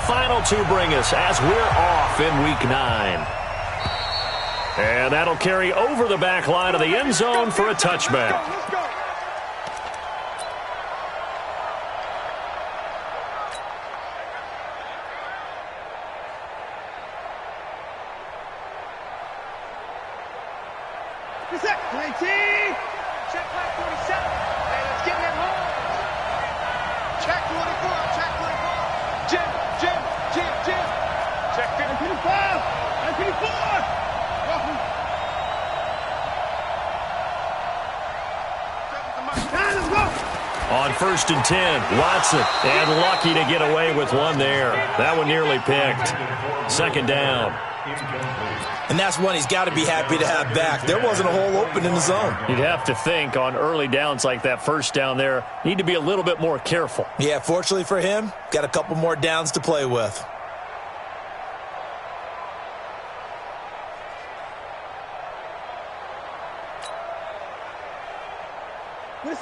final two bring us as we're off in Week 9. And that'll carry over the back line of the end zone for a touchback. Check flag 47. Hey, let's get him home. Check 44. Check 44. Jim. Check 55. 54. On 1st and 10, Watson, and lucky to get away with one there. That one nearly picked. 2nd down. And that's one he's got to be happy to have back. There wasn't a hole open in the zone. You'd have to think on early downs like that 1st down there, need to be a little bit more careful. Yeah, fortunately for him, got a couple more downs to play with.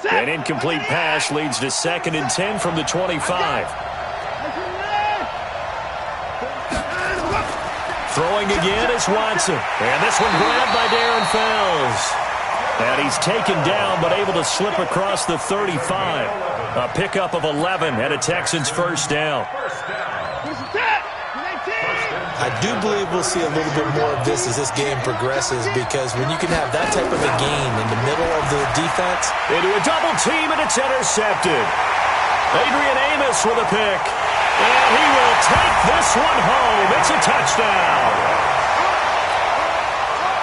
An incomplete pass leads to 2nd and 10 from the 25. Throwing again is Watson. And this one grabbed by Darren Fells. And he's taken down but able to slip across the 35. A pickup of 11 and a Texans 1st down. I do believe we'll see a little bit more of this as this game progresses, because when you can have that type of a gain in the middle of the defense. Into a double team, and it's intercepted. Adrian Amos with a pick. And he will take this one home. It's a touchdown.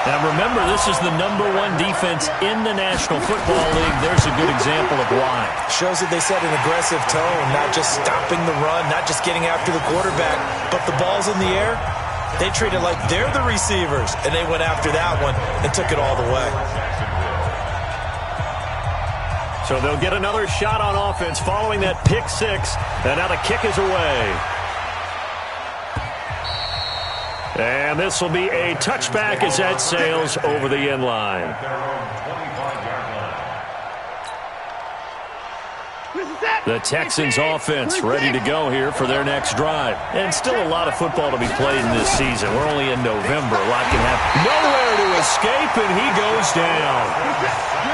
Now remember, this is the #1 defense in the National Football League. There's a good example of why. Shows that they set an aggressive tone, not just stopping the run, not just getting after the quarterback, but the ball's in the air. They treat it like they're the receivers, and they went after that one and took it all the way. So they'll get another shot on offense following that pick 6, and now the kick is away. And this will be a touchback as that sails over the end line. The Texans offense ready to go here for their next drive. And still a lot of football to be played in this season. We're only in November. A lot can happen. Nowhere to escape, and he goes down.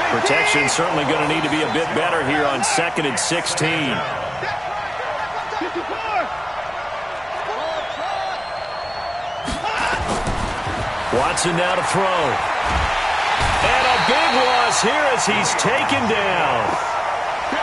Protection certainly going to need to be a bit better here on 2nd and 16. Watson now to throw. And a big loss here as he's taken down.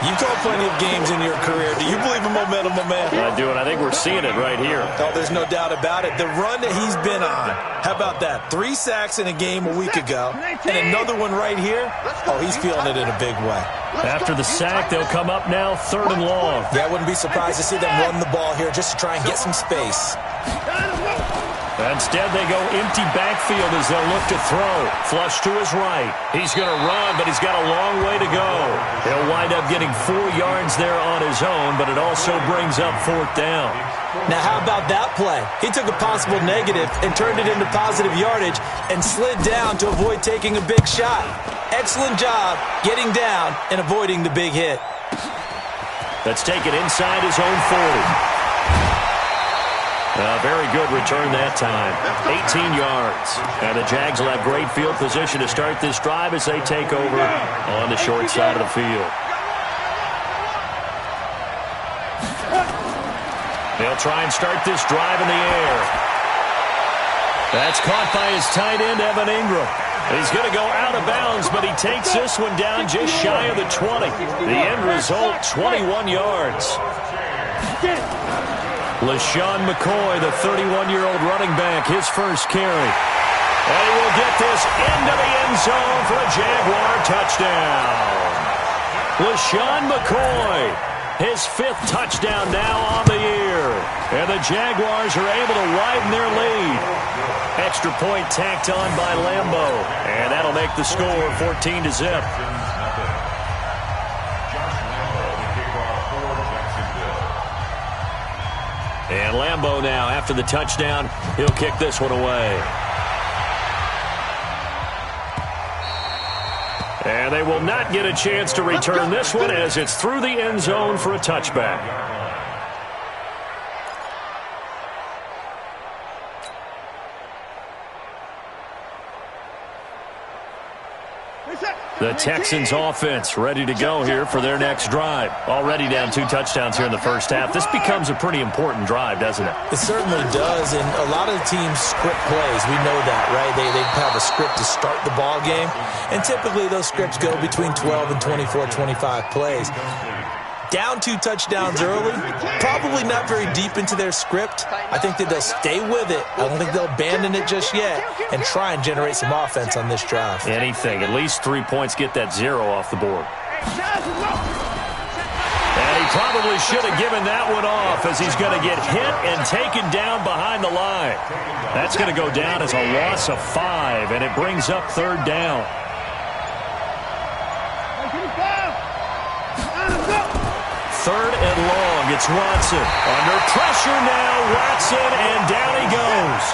You've called plenty of games in your career. Do you believe in momentum, my man? I do, and I think we're seeing it right here. Oh, there's no doubt about it. The run that he's been on. How about that? 3 sacks in a game a week ago. And another one right here. Oh, he's feeling it in a big way. After the sack, they'll come up now 3rd and long. Yeah, I wouldn't be surprised to see them run the ball here just to try and get some space. Instead, they go empty backfield as they'll look to throw. Flush to his right. He's going to run, but he's got a long way to go. He'll wind up getting 4 yards there on his own, but it also brings up 4th down. Now, how about that play? He took a possible negative and turned it into positive yardage and slid down to avoid taking a big shot. Excellent job getting down and avoiding the big hit. Let's take it inside his own 40. A very good return that time. 18 yards. And the Jags will have great field position to start this drive as they take over on the short side of the field. They'll try and start this drive in the air. That's caught by his tight end, Evan Ingram. He's going to go out of bounds, but he takes this one down just shy of the 20. The end result, 21 yards. LaShawn McCoy, the 31-year-old running back, his first carry. And he will get this into the end zone for a Jaguar touchdown. LaShawn McCoy, his 5th touchdown now on the year. And the Jaguars are able to widen their lead. Extra point tacked on by Lambo. And that'll make the score 14-0. And Lambo now, after the touchdown, he'll kick this one away. And they will not get a chance to return this one as it's through the end zone for a touchback. The Texans offense ready to go here for their next drive. Already down 2 touchdowns here in the first half. This becomes a pretty important drive, doesn't it? It certainly does, and a lot of the teams script plays. We know that, right? They have a script to start the ball game, and typically those scripts go between 12 and 24, 25 plays. Down 2 touchdowns early, probably not very deep into their script. I think that they'll stay with it. I don't think they'll abandon it just yet and try and generate some offense on this drive. Anything. At least 3 points, get that 0 off the board. And he probably should have given that one off as he's going to get hit and taken down behind the line. That's going to go down as a loss of 5, and it brings up 3rd down. Third and long, it's Watson. Under pressure now, Watson, and down he goes.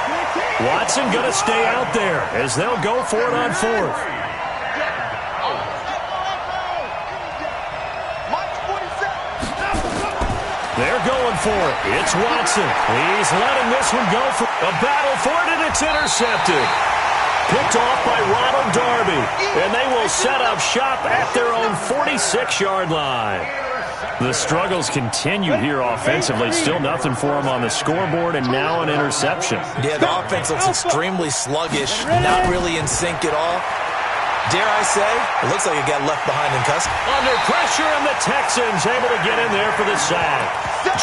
Watson going to stay out there as they'll go for it on 4th. They're going for it. It's Watson. He's letting this one go for a battle for it, and it's intercepted. Picked off by Ronald Darby, and they will set up shop at their own 46-yard line. The struggles continue here offensively. Still nothing for them on the scoreboard, and now an interception. Yeah, the offense looks extremely sluggish, not really in sync at all. Dare I say, it looks like it got left behind in custody. Under pressure, and the Texans able to get in there for the sack.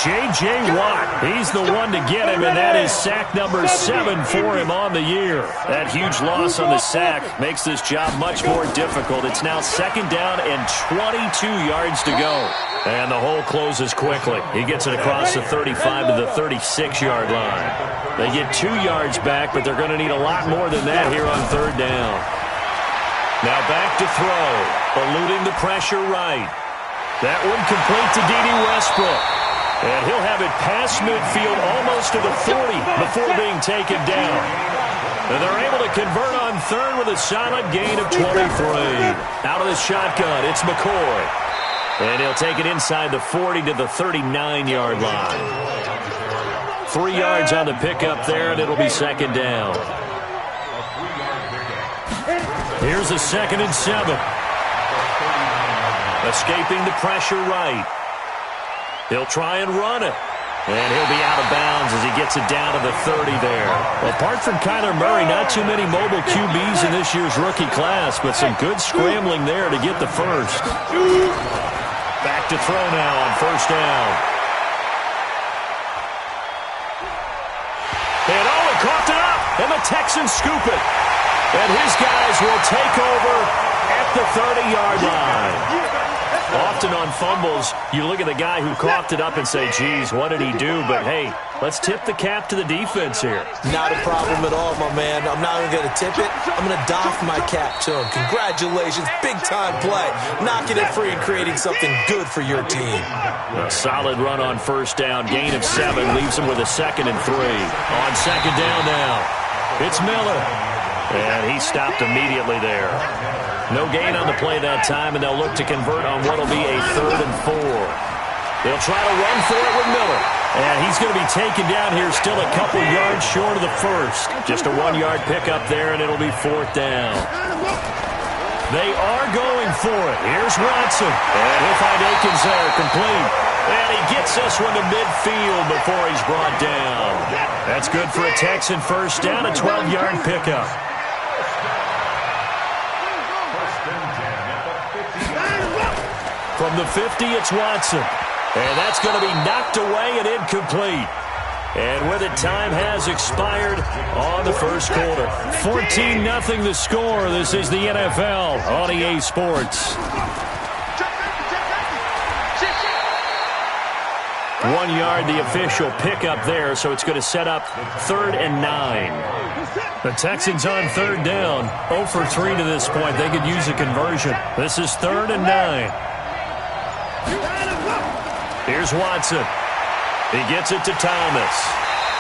J.J. Watt, he's the one to get him, and that is sack number 7 for him on the year. That huge loss on the sack makes this job much more difficult. It's now 2nd down and 22 yards to go. And the hole closes quickly. He gets it across the 35 to the 36-yard line. They get 2 yards back, but they're going to need a lot more than that here on 3rd down. Now back to throw. Eluding the pressure right. That one complete to D.D. Westbrook. And he'll have it past midfield almost to the 40 before being taken down. And they're able to convert on 3rd with a solid gain of 23. Out of the shotgun, it's McCoy. And he'll take it inside the 40 to the 39-yard line. 3 yards on the pickup there, and it'll be 2nd down. Here's a 2nd and 7. Escaping the pressure right. He'll try and run it. And he'll be out of bounds as he gets it down to the 30 there. Apart from Kyler Murray, not too many mobile QBs in this year's rookie class, but some good scrambling there to get the first. Back to throw now on 1st down. And he coughed it up, and the Texans scoop it. And his guys will take over at the 30-yard line. Often on fumbles, you look at the guy who coughed it up and say, geez, what did he do? But, hey, let's tip the cap to the defense here. Not a problem at all, my man. I'm not even going to tip it. I'm going to doff my cap to him. Congratulations. Big-time play. Knocking it free and creating something good for your team. A solid run on 1st down. Gain of 7 leaves him with a 2nd and 3. On 2nd down now, it's Miller. And he stopped immediately there. No gain on the play that time, and they'll look to convert on what will be a 3rd and 4. They'll try to run for it with Miller. And he's going to be taken down here still a couple yards short of the first. Just a 1-yard pickup there, and it'll be 4th down. They are going for it. Here's Watson. And he'll find Akins there, complete. And he gets this one to midfield before he's brought down. That's good for a Texan 1st down, a 12-yard pickup. From the 50, it's Watson. And that's going to be knocked away and incomplete. And with it, time has expired on the first quarter. 14-0 the score. This is the NFL on EA Sports. 1 yard, the official pickup there, so it's going to set up 3rd and 9. The Texans on 3rd down, 0 for 3 to this point. They could use a conversion. This is 3rd and 9. Here's Watson. He gets it to Thomas.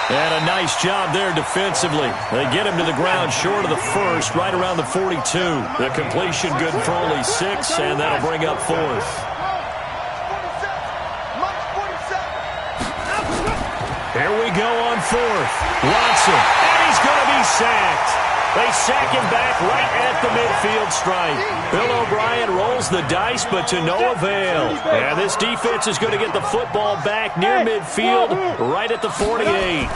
And a nice job there defensively. They get him to the ground short of the first, right around the 42. The completion good for only 6, and that'll bring up 4th. Here we go on 4th. Watson, and he's going to be sacked. They sack him back right at the midfield stripe. Bill O'Brien rolls the dice, but to no avail. And this defense is going to get the football back near midfield, right at the 48. They'll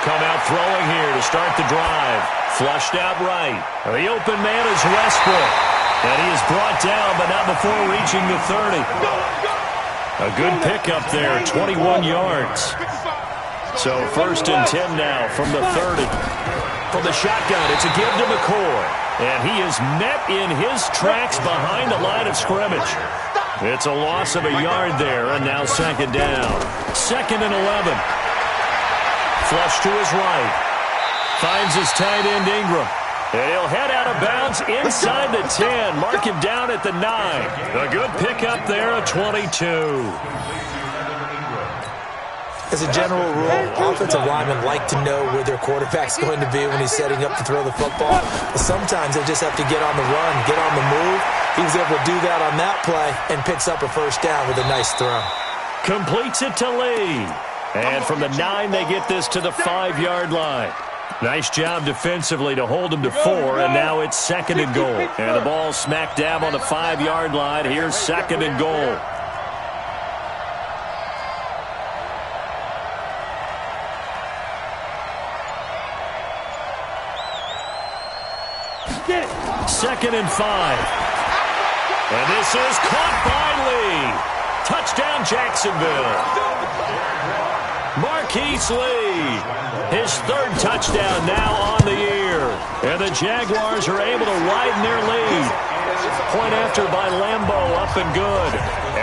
come out throwing here to start the drive. Flushed out right. The open man is Westbrook. And he is brought down, but not before reaching the 30. A good pickup there, 21 yards. So 1st and 10 now from the 30. From the shotgun, it's a give to McCoy. And he is met in his tracks behind the line of scrimmage. It's a loss of a yard there, and now 2nd down. 2nd and 11. Flush to his right. Finds his tight end Ingram. And he'll head out of bounds inside the 10. Mark him down at the 9. A good pickup there, a 22. As a general rule, offensive linemen like to know where their quarterback's going to be when he's setting up to throw the football. But sometimes they just have to get on the run, get on the move. He was able to do that on that play and picks up a 1st down with a nice throw. Completes it to Lee. And from the 9, they get this to the 5-yard line. Nice job defensively to hold him to 4, and now it's 2nd and goal. And the ball smack dab on the 5-yard line. Here's 2nd and goal. Get it. 2nd and 5. And this is caught by Lee. Touchdown, Jacksonville. Marquise Lee, his 3rd touchdown now on the year. And the Jaguars are able to widen their lead. Point after by Lambeau, up and good.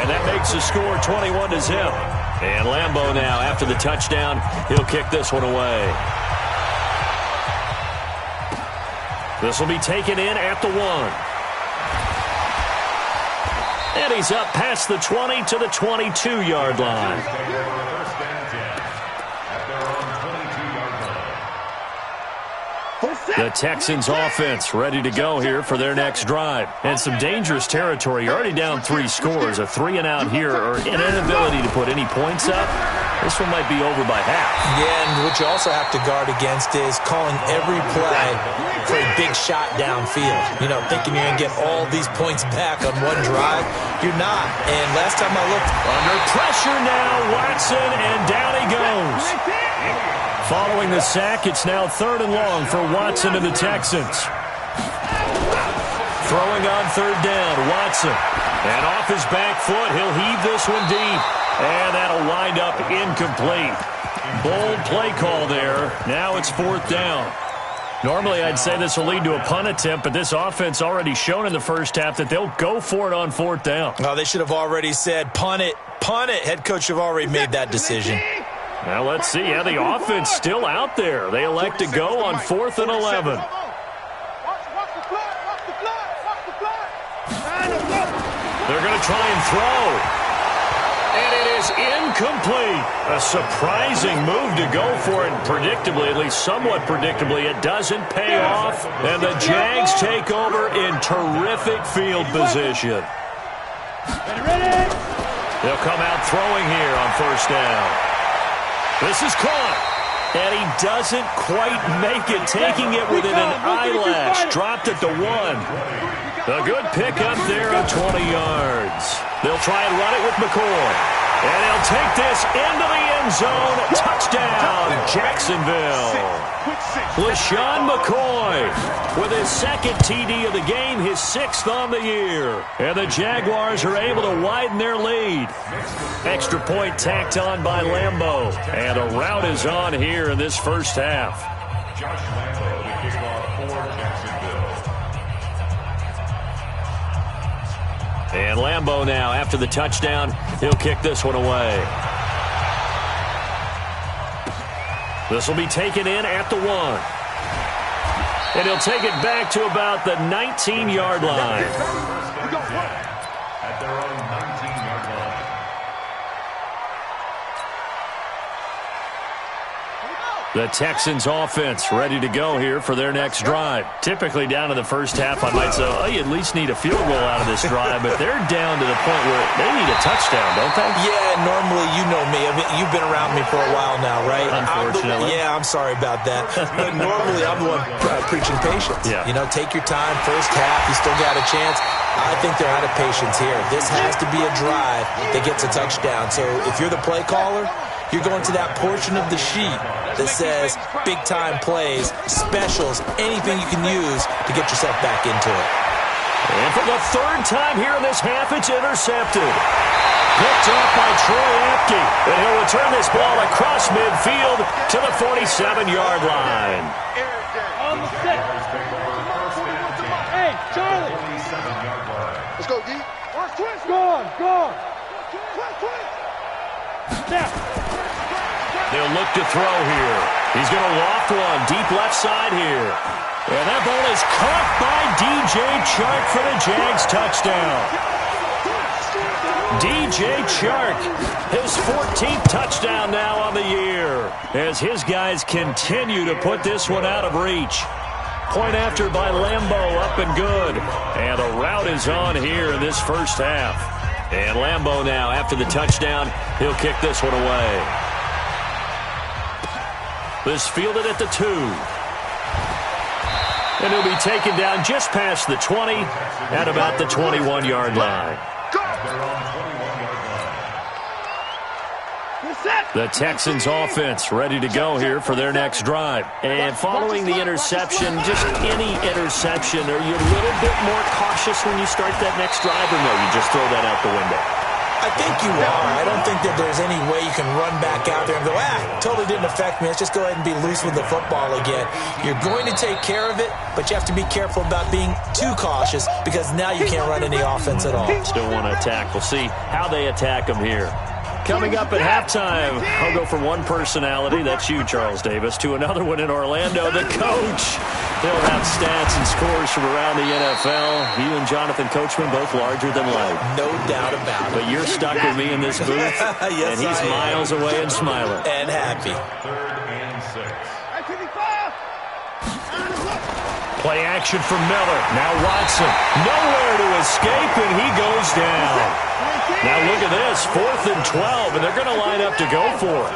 And that makes the score 21-0. And Lambeau now, after the touchdown, he'll kick this one away. This will be taken in at the 1. And he's up past the 20 to the 22-yard line. The Texans offense ready to go here for their next drive. And some dangerous territory. You're already down 3 scores. A 3-and-out here or an inability to put any points up. This one might be over by half. Yeah, and what you also have to guard against is calling every play for a big shot downfield. You know, thinking you're going to get all these points back on one drive. You're not. And last time I looked... Under pressure now, Watson, and down he goes. Following the sack, it's now 3rd and long for Watson and the Texans. Throwing on 3rd down, Watson. And off his back foot, he'll heave this one deep. And that'll wind up incomplete. Bold play call there. Now it's 4th down. Normally, I'd say this will lead to a punt attempt, but this offense already shown in the first half that they'll go for it on 4th down. Oh, they should have already said, punt it, punt it. Head coach have already made that decision. Now let's see how the offense still out there. They elect to go on 4th and 11. They're going to try and throw. And it is incomplete. A surprising move to go for it. Predictably, at least somewhat predictably, it doesn't pay off. And the Jags take over in terrific field position. They'll come out throwing here on 1st down. This is caught. And he doesn't quite make it, taking it within an eyelash. Dropped at the 1. A good pickup there of 20 yards. They'll try and run it with McCoy. And he'll take this into the end zone. Touchdown, Jacksonville. LaShawn McCoy with his 2nd TD of the game, his 6th on the year. And the Jaguars are able to widen their lead. Extra point tacked on by Lambeau. And a rout is on here in this first half. Josh Lambeau, the kickoff for Jacksonville. And Lambeau now, after the touchdown, he'll kick this one away. This will be taken in at the 1. And he'll take it back to about the 19-yard line. At their own 19-yard line. The Texans offense ready to go here for their next drive. Typically down to the first half, I might say, oh, you at least need a field goal out of this drive, but they're down to the point where they need a touchdown, don't they? Yeah, normally, you know me. I mean, you've been around me for a while now, right? Unfortunately. I'm sorry about that. But normally, I'm the one preaching patience. Yeah. You know, take your time. First half, you still got a chance. I think they're out of patience here. This has to be a drive that gets a touchdown. So if you're the play caller, you're going to that portion of the sheet that says big-time plays, specials, anything you can use to get yourself back into it. And for the third time here in this half, it's intercepted. Picked up by Troy Apke. And he'll return this ball across midfield to the 47-yard line. On the set. Hey, Charlie. Let's go, D. Go on. Step. They'll look to throw here. He's going to loft one deep left side here. And that ball is caught by DJ Chark for the Jags touchdown. DJ Chark, his 14th touchdown now on the year, as his guys continue to put this one out of reach. Point after by Lambeau, up and good. And a route is on here in this first half. And Lambeau now, after the touchdown, he'll kick this one away. This fielded at the 2. And he'll be taken down just past the 20 at about the 21-yard line. The Texans offense ready to go here for their next drive. And following the interception, just any interception, are you a little bit more cautious when you start that next drive, or no, you just throw that out the window? I think you are. I don't think that there's any way you can run back out there and go, totally didn't affect me. Let's just go ahead and be loose with the football again. You're going to take care of it, but you have to be careful about being too cautious because now you can't run any offense at all. Still want to attack. We'll see how they attack them here. Coming up at halftime, I'll go from one personality, that's you, Charles Davis, to another one in Orlando, the coach. He'll have stats and scores from around the NFL. You and Jonathan Coachman both larger than life. No doubt about it. But you're stuck with me in this booth, yes, and he's miles away and smiling. And happy. Play action for Miller. Now Watson. Nowhere to escape, and he goes down. Now look at this, 4th and 12, and they're going to line up to go for it.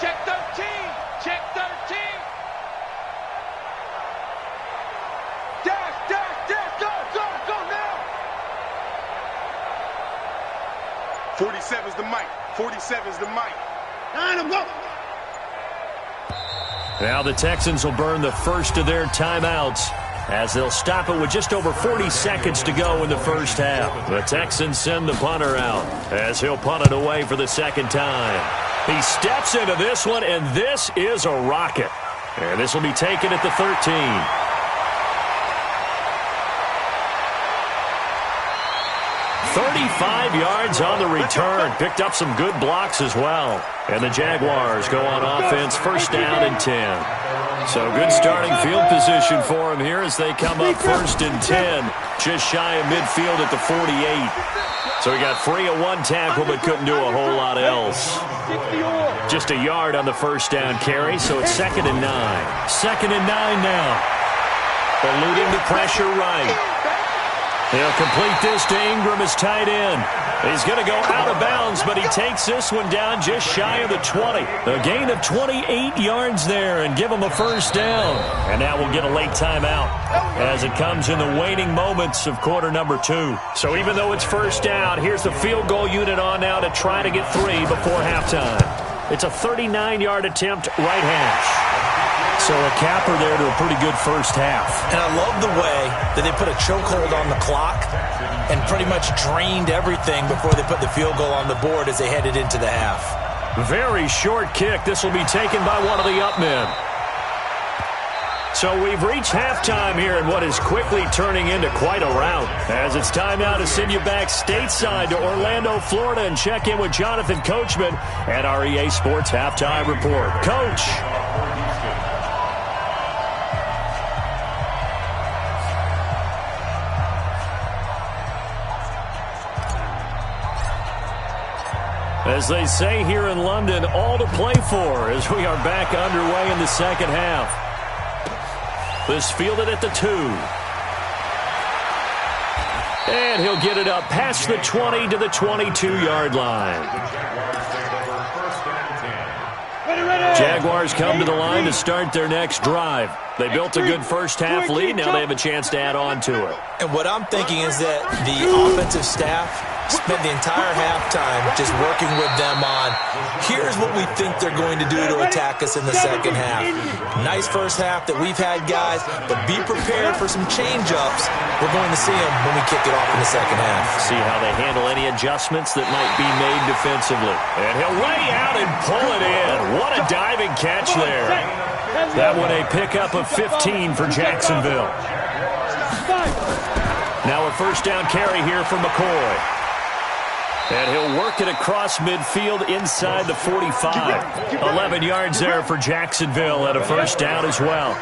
Check 13. Check 13. Dash, go now. 47's the mic. 47's the mic. 9, go. Now the Texans will burn the first of their timeouts, as they'll stop it with just over 40 seconds to go in the first half. The Texans send the punter out as he'll punt it away for the second time. He steps into this one, and this is a rocket. And this will be taken at the 13. 35 yards on the return. Picked up some good blocks as well. And the Jaguars go on offense, first down and 10. So good starting field position for them here as they come up 1st and 10. Just shy of midfield at the 48. So he got free of one tackle but couldn't do a whole lot else. Just a yard on the first down carry, so it's 2nd and 9. 2nd and 9 now. Eluding the pressure right. He'll complete this to Ingram as tight end. He's going to go out of bounds, but he takes this one down just shy of the 20. A gain of 28 yards there and give him a first down. And now we'll get a late timeout as it comes in the waning moments of quarter number 2. So even though it's first down, here's the field goal unit on now to try to get 3 before halftime. It's a 39-yard attempt right hash. So a capper there to a pretty good first half. And I love the way that they put a chokehold on the clock and pretty much drained everything before they put the field goal on the board as they headed into the half. Very short kick. This will be taken by one of the up men. So we've reached halftime here in what is quickly turning into quite a rout. As it's time now to send you back stateside to Orlando, Florida, and check in with Jonathan Coachman at our EA Sports Halftime Report. Coach. As they say here in London, all to play for as we are back underway in the second half. This fielded at the 2. And he'll get it up past the 20 to the 22-yard line. Jaguars come to the line to start their next drive. They built a good first-half lead. Now they have a chance to add on to it. And what I'm thinking is that the offensive staff spent the entire halftime just working with them on, here's what we think they're going to do to attack us in the second half. Nice first half that we've had, guys, but be prepared for some change-ups. We're going to see them when we kick it off in the second half. See how they handle any adjustments that might be made defensively. And he'll lay out and pull it in. What a diving catch there. That one a pickup of 15 for Jacksonville. Now a first down carry here for McCoy. And he'll work it across midfield inside the 45. 11 yards there for Jacksonville and a first down as well.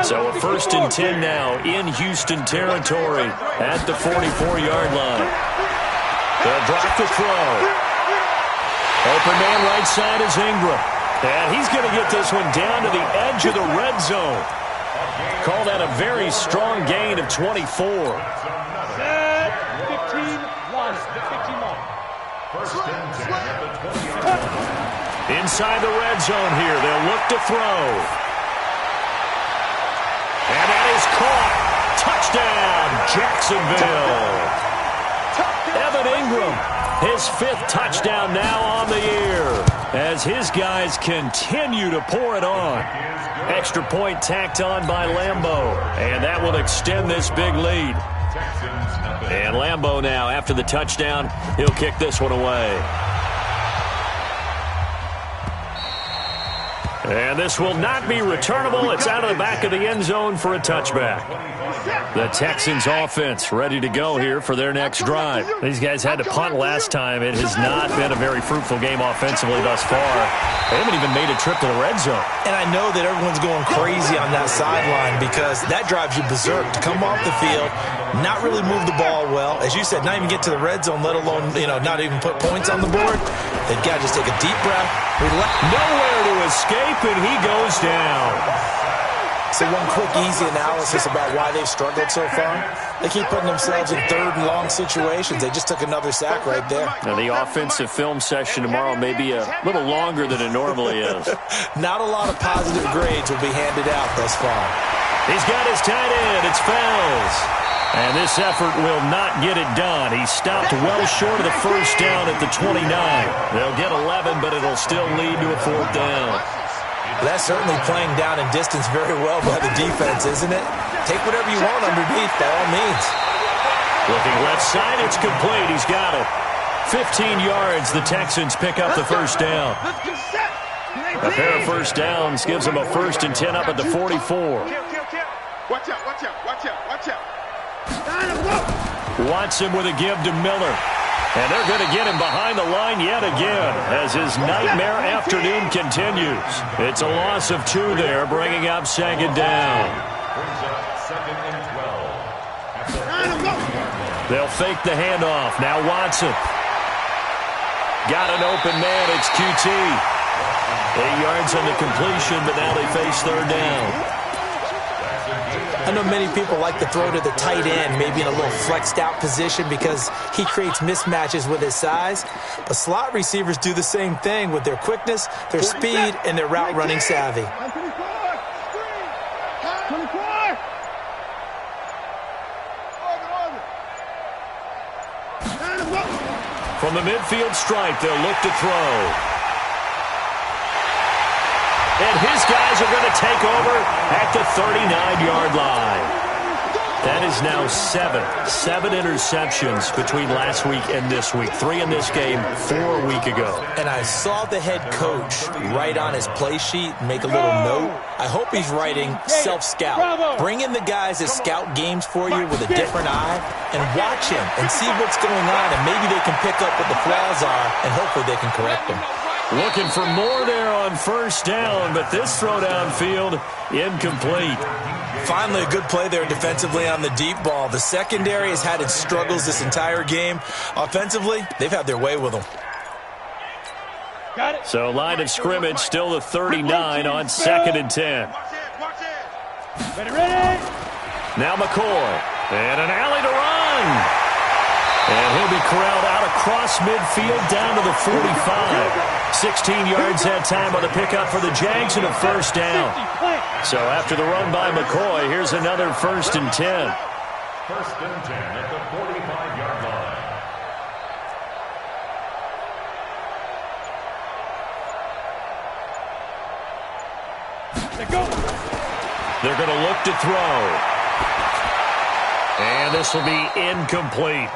So a 1st and 10 now in Houston territory at the 44-yard line. They'll drop the throw. Open man right side is Ingram. And he's going to get this one down to the edge of the red zone. Call that a very strong gain of 24. 15-1. Inside the red zone here. They'll look to throw. And that is caught. Touchdown, Jacksonville. Evan Ingram, his 5th touchdown now on the year as his guys continue to pour it on. Extra point tacked on by Lambeau, and that will extend this big lead. And Lambeau now, after the touchdown, he'll kick this one away. And this will not be returnable. It's out of the back of the end zone for a touchback. The Texans offense ready to go here for their next drive. These guys had to punt last time. It has not been a very fruitful game offensively thus far. They haven't even made a trip to the red zone. And I know that everyone's going crazy on that sideline because that drives you berserk to come off the field, not really move the ball well. As you said, not even get to the red zone, let alone, not even put points on the board. They've got to just take a deep breath. Nowhere to escape, and he goes down. So one quick, easy analysis about why they've struggled so far. They keep putting themselves in 3rd and long situations. They just took another sack right there. Now, the offensive film session tomorrow may be a little longer than it normally is. Not a lot of positive grades will be handed out thus far. He's got his tight end. It's Fells. And this effort will not get it done. He stopped well short of the first down at the 29. They'll get 11, but it'll still lead to a 4th down. That's certainly playing down in distance very well by the defense, isn't it? Take whatever you want underneath, by all means. Looking left side, it's complete. He's got it. 15 yards, the Texans pick up the first down. A pair of first downs gives them a 1st and 10 up at the 44. Watch out, watch out, watch out, watch out. Watson with a give to Miller. And they're going to get him behind the line yet again as his nightmare afternoon continues. It's a loss of 2 there, bringing up 2nd down. They'll fake the handoff. Now Watson. Got an open man. It's QT. 8 yards on the completion, but now they face 3rd down. I know many people like to throw to the tight end, maybe in a little flexed out position because he creates mismatches with his size. But slot receivers do the same thing with their quickness, their speed, and their route running savvy. From the midfield stripe, they'll look to throw. And his guys are going to take over at the 39-yard line. That is now 7 interceptions between last week and this week. 3 in this game, 4 a week ago. And I saw the head coach write on his play sheet and make a little note. I hope he's writing self-scout. Bring in the guys that scout games for you with a different eye and watch him and see what's going on, and maybe they can pick up what the flaws are, and hopefully they can correct them. Looking for more there on first down, but this throw downfield incomplete. Finally, a good play there defensively on the deep ball. The secondary has had its struggles this entire game. Offensively, they've had their way with them. So line of scrimmage still the 39 on 2nd and 10. Ready. Now McCoy. And an alley to run. And he'll be corralled out across midfield down to the 45. 16 yards that time on the pickup for the Jags and a first down. So after the run by McCoy, here's another 1st and 10. 1st and 10 at the 45-yard line. They're going to look to throw. And this will be incomplete.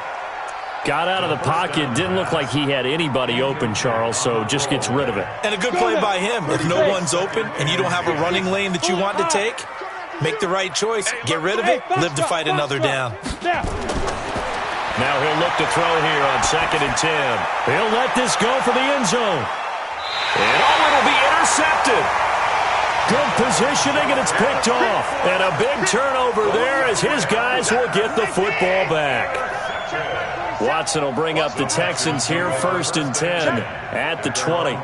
Got out of the pocket. Didn't look like he had anybody open, Charles, so just gets rid of it. And a good play by him. If no one's open and you don't have a running lane that you want to take, make the right choice. Get rid of it. Live to fight another down. Now he'll look to throw here on 2nd and 10. He'll let this go for the end zone. And it'll be intercepted. Good positioning, and it's picked off. And a big turnover there as his guys will get the football back. Watson will bring up the Texans here, 1st and 10 at the 20.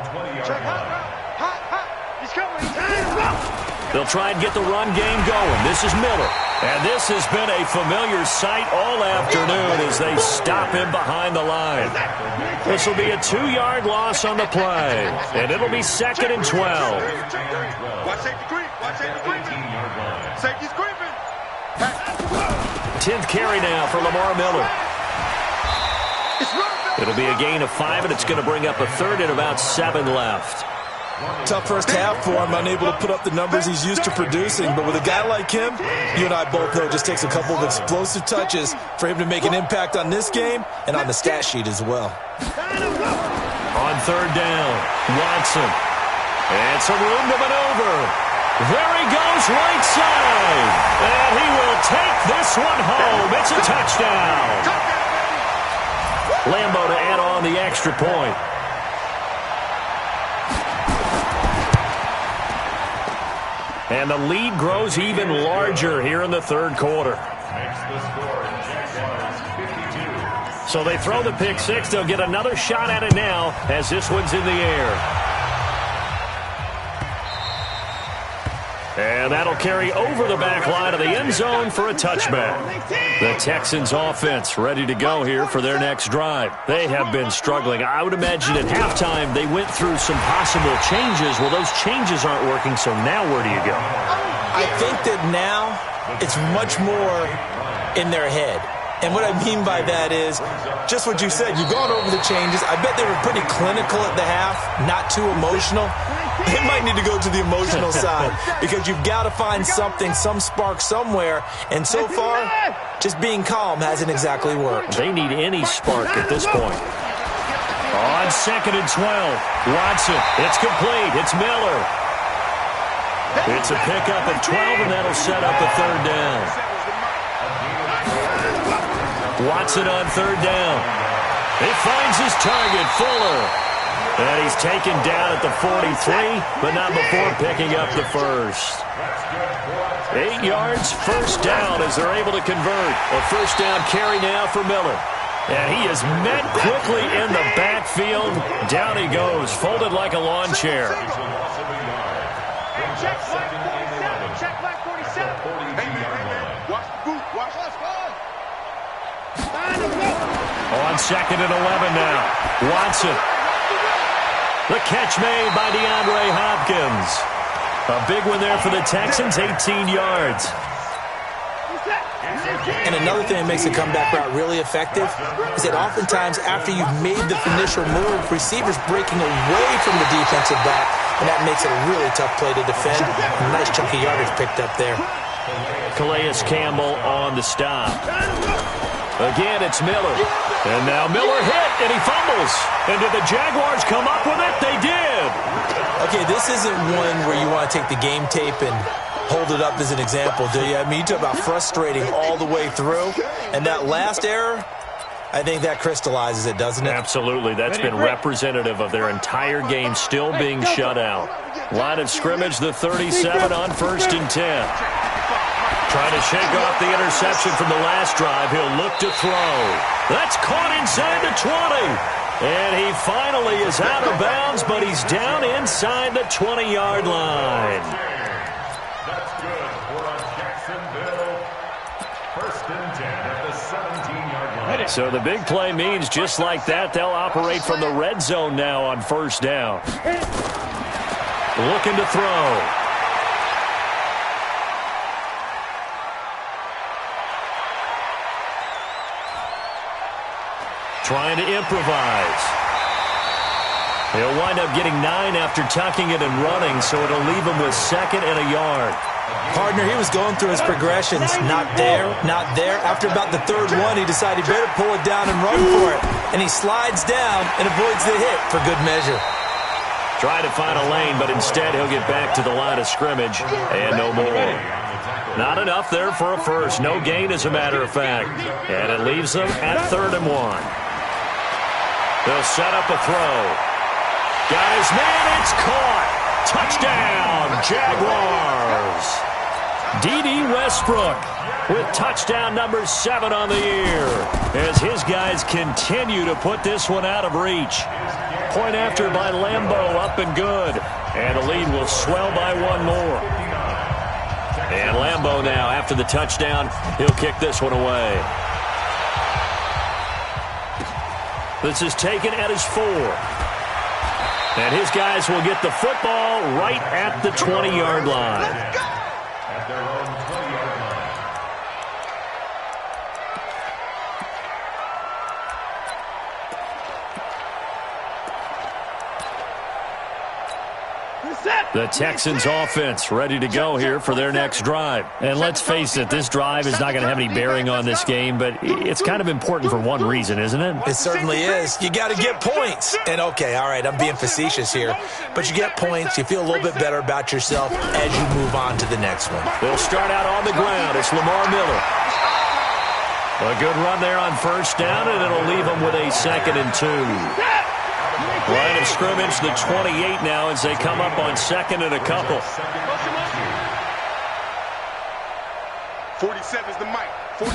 They'll try and get the run game going. This is Miller. And this has been a familiar sight all afternoon as they stop him behind the line. This will be a 2-yard loss on the play. And it'll be 2nd and 12. Watch safety creep. Watch safety creeping. Safety's creeping. 10th carry now for Lamar Miller. It'll be a gain of 5, and it's going to bring up a 3rd and about 7 left. Tough first half for him, unable to put up the numbers he's used to producing. But with a guy like him, you and I both know it just takes a couple of explosive touches for him to make an impact on this game and on the stat sheet as well. On 3rd down, Watson. And some room to maneuver. There he goes right side. And he will take this one home. It's a touchdown. Lambo to add on the extra point. And the lead grows even larger here in the 3rd quarter. So they throw the pick 6. They'll get another shot at it now as this one's in the air. And that'll carry over the back line of the end zone for a touchback. The Texans offense ready to go here for their next drive. They have been struggling. I would imagine at halftime they went through some possible changes. Well, those changes aren't working, so now where do you go? I think that now it's much more in their head. And what I mean by that is just what you said. You've gone over the changes. I bet they were pretty clinical at the half, not too emotional. They might need to go to the emotional side because you've got to find something, some spark somewhere. And so far, just being calm hasn't exactly worked. They need any spark at this point. On 2nd and 12, Watson. It's complete. It's Miller. It's a pickup of 12, and that'll set up a 3rd down. Watson on 3rd down. He finds his target, Fuller. And he's taken down at the 43, but not before picking up the first. 8 yards, first down as they're able to convert. A first down carry now for Miller. And he is met quickly in the backfield. Down he goes, folded like a lawn chair. Check flag 47. Check flag 47. Watch the boot. Watch us. On 2nd and 11 now. Watson. The catch made by DeAndre Hopkins. A big one there for the Texans, 18 yards. And another thing that makes the comeback route really effective is that oftentimes after you've made the initial move, receivers breaking away from the defensive back, and that makes it a really tough play to defend. A nice chunky yardage picked up there. Calais Campbell on the stop. Again, it's Miller. And now Miller hit, and he fumbles. And did the Jaguars come up with it? They did. Okay, this isn't one where you want to take the game tape and hold it up as an example, do you? I mean, you talk about frustrating all the way through. And that last error, I think that crystallizes it, doesn't it? Absolutely. That's been representative of their entire game still being shut out. Line of scrimmage, the 37 on 1st and 10. Trying to shake off the interception from the last drive. He'll look to throw. That's caught inside the 20. And he finally is out of bounds, but he's down inside the 20-yard line. That's good for a Jacksonville. First and 10 at the 17-yard line. So the big play means just like that, they'll operate from the red zone now on first down. Looking to throw. Trying to improvise. He'll wind up getting 9 after tucking it and running, so it'll leave him with 2nd and a yard. Partner, he was going through his progressions. Not there, not there. After about the 3rd one, he decided he better pull it down and run for it. And he slides down and avoids the hit for good measure. Try to find a lane, but instead he'll get back to the line of scrimmage and no more. Not enough there for a first. No gain, as a matter of fact. And it leaves them at 3rd and 1. They'll set up a throw. Got his man. It's caught. Touchdown, Jaguars. D.D. Westbrook with touchdown number 7 on the year as his guys continue to put this one out of reach. Point after by Lambeau, up and good. And the lead will swell by 1 more. And Lambeau now, after the touchdown, he'll kick this one away. This is taken at his 4. And his guys will get the football right at the 20-yard line. At their own 20-yard line. The Texans offense ready to go here for their next drive. And let's face it, this drive is not going to have any bearing on this game, but it's kind of important for one reason, isn't it? It certainly is. You got to get points. And okay, all right, I'm being facetious here, but you get points, you feel a little bit better about yourself as you move on to the next one. They'll start out on the ground. It's Lamar Miller. A good run there on first down, and it'll leave them with a 2nd and 2. Line of scrimmage, the 28 now as they come up on 2nd and a couple. 47 is the mic. 47.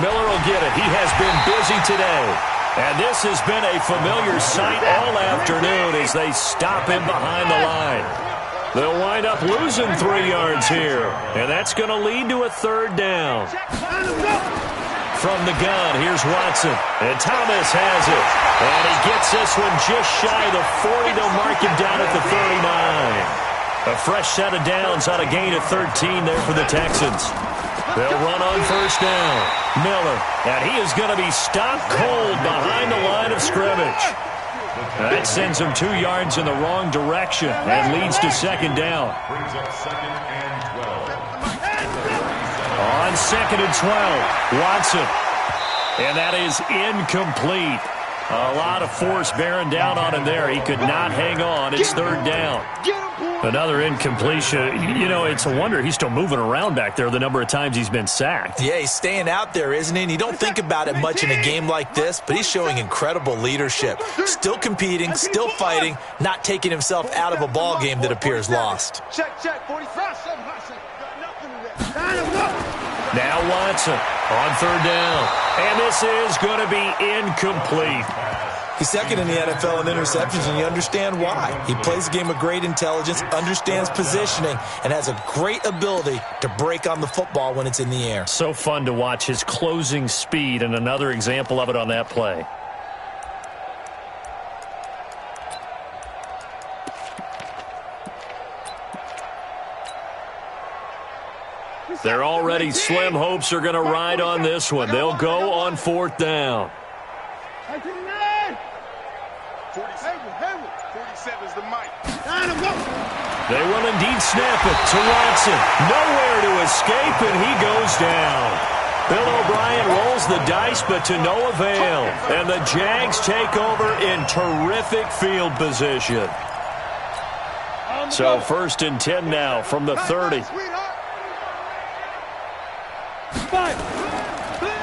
Miller will get it. He has been busy today. And this has been a familiar sight all afternoon as they stop him behind the line. They'll wind up losing 3 yards here. And that's going to lead to a 3rd down. From the gun, here's Watson. And Thomas has it. And he gets this one just shy of the 40. They'll mark him down at the 39. A fresh set of downs on a gain of 13 there for the Texans. They'll run on first down. Miller. And he is going to be stopped cold behind the line of scrimmage. That sends him 2 yards in the wrong direction and leads to 2nd down. Brings up 2nd and 12. On 2nd and 12, Watson. And that is incomplete. A lot of force bearing down on him there. He could not hang on. It's 3rd down. Another incompletion. You know, it's a wonder he's still moving around back there the number of times he's been sacked. Yeah, he's staying out there, isn't he? And you don't think about it much in a game like this, but he's showing incredible leadership. Still competing, still fighting, not taking himself out of a ball game that appears lost. Check, 45. Now Watson on 3rd down. And this is going to be incomplete. He's 2nd in the NFL in interceptions, and you understand why. He plays a game of great intelligence, understands positioning, and has a great ability to break on the football when it's in the air. So fun to watch his closing speed, and another example of it on that play. They're already slim hopes are going to ride on this one. They'll go on 4th down. 47 is the mic. They will indeed snap it to Watson. Nowhere to escape, and he goes down. Bill O'Brien rolls the dice, but to no avail. And the Jags take over in terrific field position. So 1st and 10 now from the 30.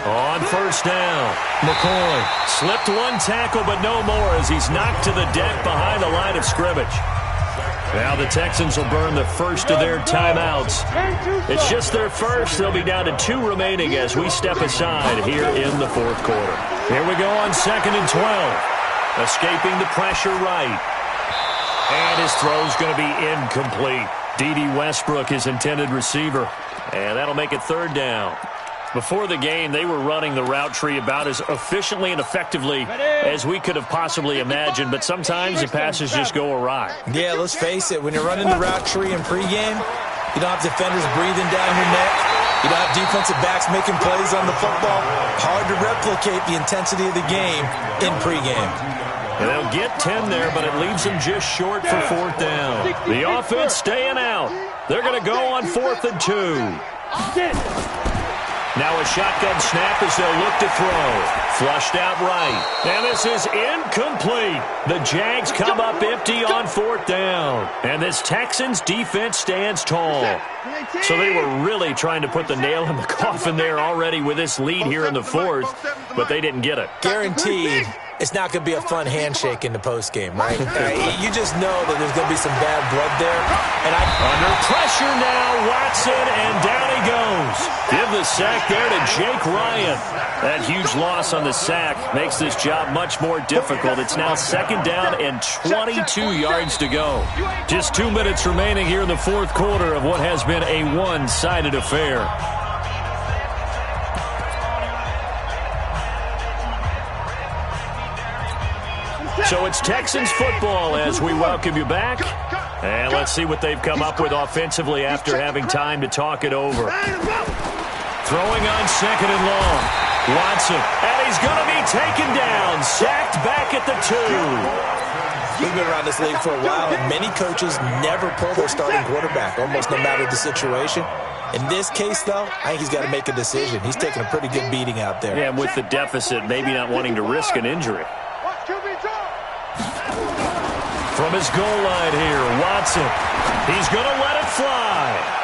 On first down, McCoy slipped one tackle, but no more as he's knocked to the deck behind the line of scrimmage. Now the Texans will burn the first of their timeouts. It's just their first. They'll be down to 2 remaining as we step aside here in the fourth quarter. Here we go on 2nd and 12. Escaping the pressure right. And his throw's going to be incomplete. D.D. Westbrook, his intended receiver. And that'll make it 3rd down. Before the game, they were running the route tree about as efficiently and effectively as we could have possibly imagined, but sometimes the passes just go awry. Yeah, let's face it, when you're running the route tree in pregame, you don't have defenders breathing down your neck. You don't have defensive backs making plays on the football. Hard to replicate the intensity of the game in pregame. And they'll get 10 there, but it leaves them just short for 4th down. The offense staying out. They're going to go on 4th and 2. Now a shotgun snap as they'll look to throw. Flushed out right. And this is incomplete. The Jags come up empty on 4th down. And this Texans defense stands tall. So they were really trying to put the nail in the coffin there already with this lead here in the 4th, but they didn't get it. Guaranteed. It's not going to be a fun handshake in the postgame, right? You just know that there's going to be some bad blood there. And under pressure now, Watson, and down he goes. Give the sack there to Jake Ryan. That huge loss on the sack makes this job much more difficult. It's now 2nd down and 22 yards to go. Just 2 minutes remaining here in the 4th quarter of what has been a one-sided affair. So it's Texans football as we welcome you back. And let's see what they've come up with offensively after having time to talk it over. Throwing on 2nd and long. Watson, and he's going to be taken down. Sacked back at the 2. We've been around this league for a while, and many coaches never pull their starting quarterback, almost no matter the situation. In this case, though, I think he's got to make a decision. He's taking a pretty good beating out there. Yeah, and with the deficit, maybe not wanting to risk an injury. From his goal line here, Watson. He's going to let it fly.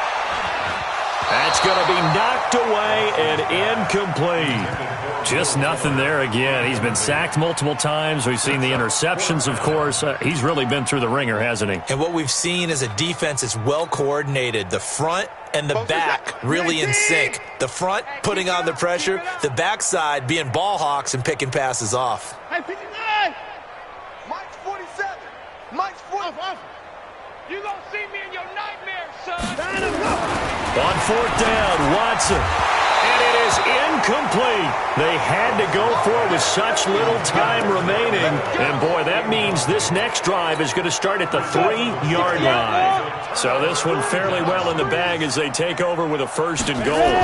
That's going to be knocked away and incomplete. Just nothing there again. He's been sacked multiple times. We've seen the interceptions, of course. He's really been through the ringer, hasn't he? And what we've seen is a defense that's well coordinated. The front and the back really in sync. The front putting on the pressure. The backside being ball hawks and picking passes off. Hey, 59! Mike's 47. Mike's 45. You gonna see me in your nightmares, son. On 4th down, Watson. And it is incomplete. They had to go for it with such little time remaining. And, boy, that means this next drive is going to start at the 3-yard line. So this one fairly well in the bag as they take over with a 1st and goal.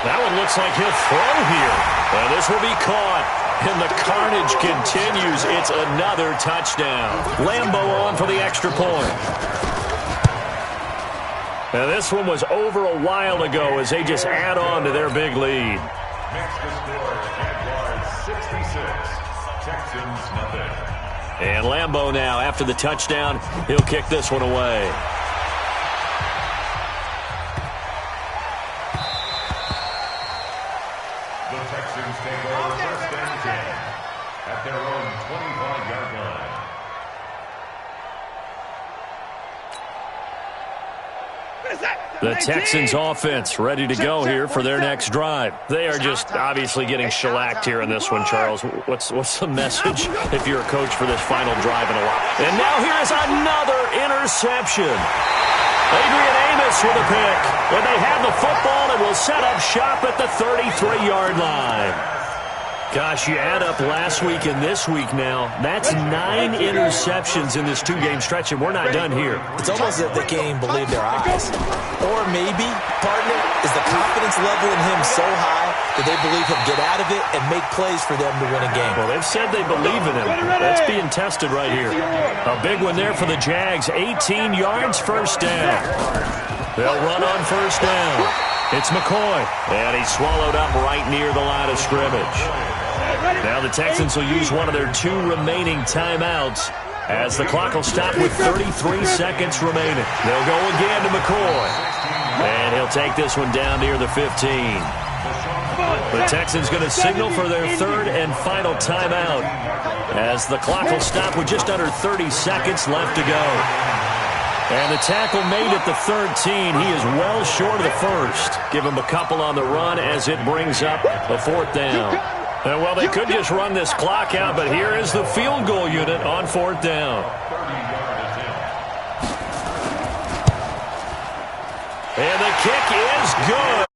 That one looks like he'll throw here. And this will be caught. And the carnage continues. It's another touchdown. Lambeau on for the extra point. Now this one was over a while ago as they just add on to their big lead. Makes the score Jaguars 66, Texans nothing. And Lambeau now, after the touchdown, he'll kick this one away. The Texans take over 1st and 10 at their own 25-yard line. The Texans offense ready to go here for their next drive. They are just obviously getting shellacked here in this one, Charles. What's the message if you're a coach for this final drive in a while? And now here is another interception. Adrian Amos with a pick. And they have the football and will set up shop at the 33-yard line. Gosh, you add up last week and this week now. That's 9 interceptions in this 2-game stretch, and we're not done here. It's almost as if they can't even believe their eyes. Or maybe, partner, is the confidence level in him so high that they believe he'll get out of it and make plays for them to win a game. Well, they've said they believe in him. That's being tested right here. A big one there for the Jags. 18 yards, 1st down. They'll run on 1st down. It's McCoy, and he's swallowed up right near the line of scrimmage. Now the Texans will use one of their 2 remaining timeouts as the clock will stop with 33 seconds remaining. They'll go again to McCoy, and he'll take this one down near the 15. The Texans going to signal for their 3rd and final timeout as the clock will stop with just under 30 seconds left to go. And the tackle made at the 13. He is well short of the first. Give him a couple on the run as it brings up a 4th down. And well, they could just run this clock out, but here is the field goal unit on 4th down. And the kick is good.